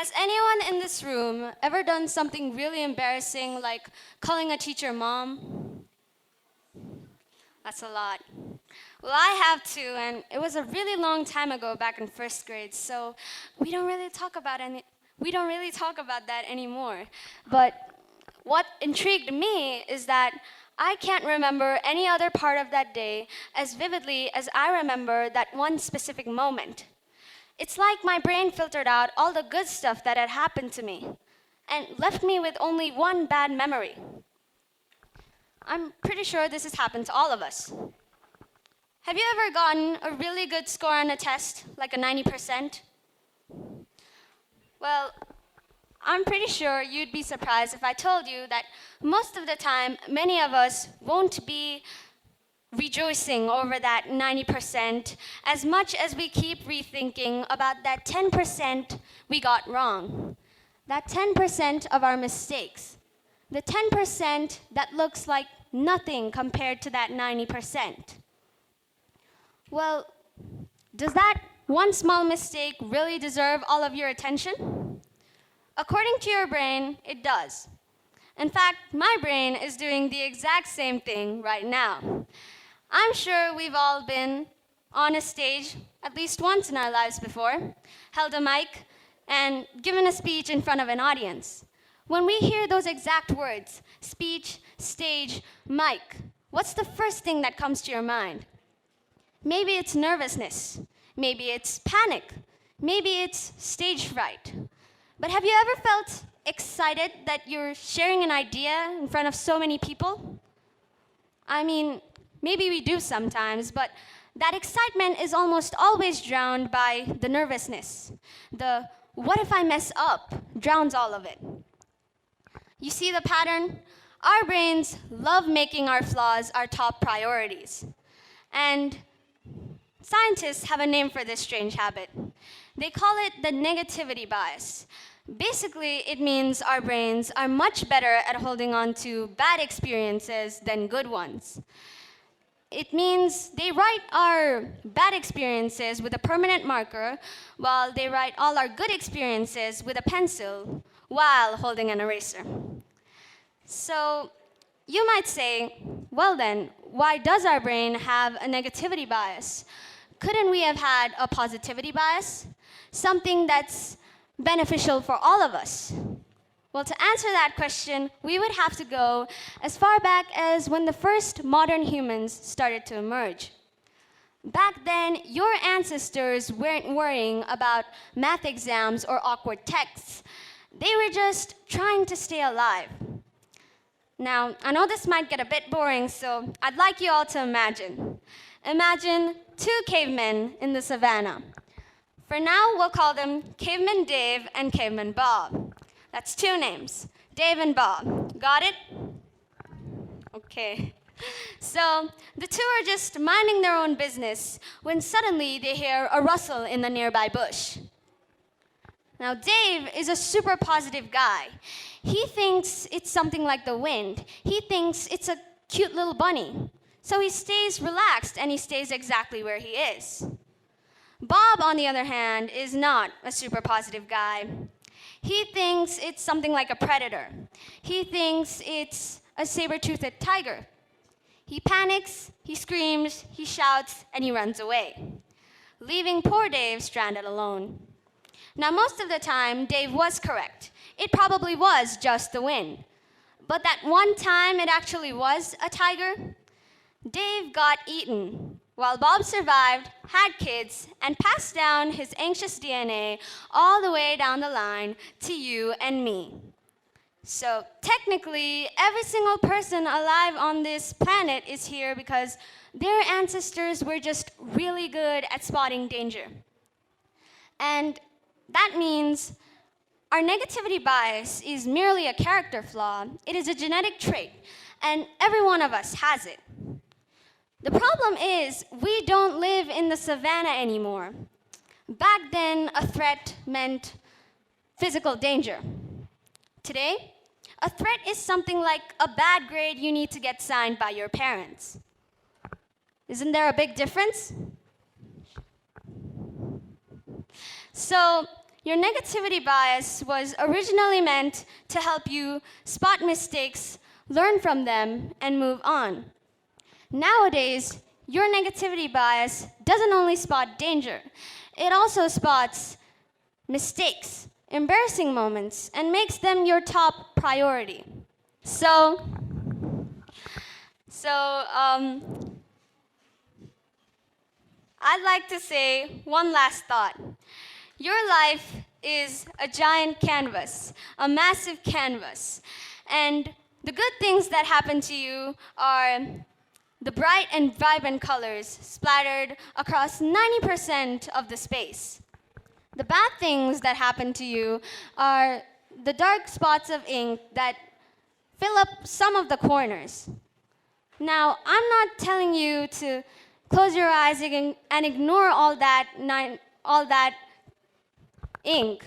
Has anyone in this room ever done something really embarrassing, like calling a teacher mom? That's a lot. Well, I have too, and it was a really long time ago, back in first grade, so we don't really talk about that anymore. But what intrigued me is that I can't remember any other part of that day as vividly as I remember that one specific moment. It's like my brain filtered out all the good stuff that had happened to me and left me with only one bad memory. I'm pretty sure this has happened to all of us. Have you ever gotten a really good score on a test, like a 90%? Well, I'm pretty sure you'd be surprised if I told you that most of the time, many of us won't be rejoicing over that 90% as much as we keep rethinking about that 10% we got wrong. That 10% of our mistakes. The 10% that looks like nothing compared to that 90%. Well, does that one small mistake really deserve all of your attention? According to your brain, it does. In fact, my brain is doing the exact same thing right now. I'm sure we've all been on a stage at least once in our lives before, held a mic, and given a speech in front of an audience. When we hear those exact words, speech, stage, mic, what's the first thing that comes to your mind? Maybe it's nervousness. Maybe it's panic. Maybe it's stage fright. But have you ever felt excited that you're sharing an idea in front of so many people? I mean, maybe we do sometimes, but that excitement is almost always drowned by the nervousness. The what if I mess up drowns all of it. You see the pattern? Our brains love making our flaws our top priorities. And scientists have a name for this strange habit. They call it the negativity bias. Basically, it means our brains are much better at holding on to bad experiences than good ones. It means they write our bad experiences with a permanent marker, while they write all our good experiences with a pencil, while holding an eraser. So, you might say, well then, why does our brain have a negativity bias? Couldn't we have had a positivity bias? Something that's beneficial for all of us? Well, to answer that question, we would have to go as far back as when the first modern humans started to emerge. Back then, your ancestors weren't worrying about math exams or awkward texts. They were just trying to stay alive. Now, I know this might get a bit boring, so I'd like you all to imagine. Imagine two cavemen in the savannah. For now, we'll call them Caveman Dave and Caveman Bob. That's two names, Dave and Bob. Got it? Okay. So, the two are just minding their own business when suddenly they hear a rustle in the nearby bush. Now, Dave is a super positive guy. He thinks it's something like the wind. He thinks it's a cute little bunny. So he stays relaxed and he stays exactly where he is. Bob, on the other hand, is not a super positive guy. He thinks it's something like a predator. He thinks it's a saber-toothed tiger. He panics, he screams, he shouts, and he runs away, leaving poor Dave stranded alone. Now, most of the time, Dave was correct. It probably was just the wind. But that one time it actually was a tiger, Dave got eaten, while Bob survived, had kids, and passed down his anxious DNA all the way down the line to you and me. So technically, every single person alive on this planet is here because their ancestors were just really good at spotting danger. And that means our negativity bias is merely a character flaw. It is a genetic trait, and every one of us has it. The problem is, we don't live in the savannah anymore. Back then, a threat meant physical danger. Today, a threat is something like a bad grade you need to get signed by your parents. Isn't there a big difference? So, Your negativity bias was originally meant to help you spot mistakes, learn from them, and move on. Nowadays, your negativity bias doesn't only spot danger, it also spots mistakes, embarrassing moments, and makes them your top priority. So I'd like to say one last thought. Your life is a giant canvas, a massive canvas. And the good things that happen to you are the bright and vibrant colors splattered across 90% of the space. The bad things that happen to you are the dark spots of ink that fill up some of the corners. Now, I'm not telling you to close your eyes and ignore all that ink,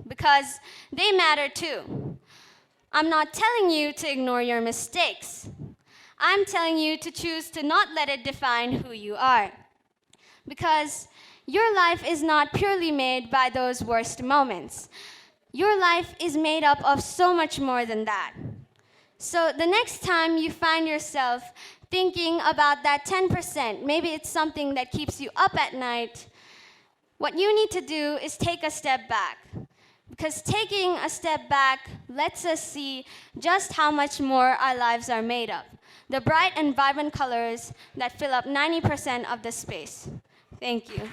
because they matter too. I'm not telling you to ignore your mistakes. I'm telling you to choose to not let it define who you are. Because your life is not purely made by those worst moments. Your life is made up of so much more than that. So the next time you find yourself thinking about that 10%, maybe it's something that keeps you up at night, what you need to do is take a step back. Because taking a step back lets us see just how much more our lives are made of. The bright and vibrant colors that fill up 90% of the space. Thank you.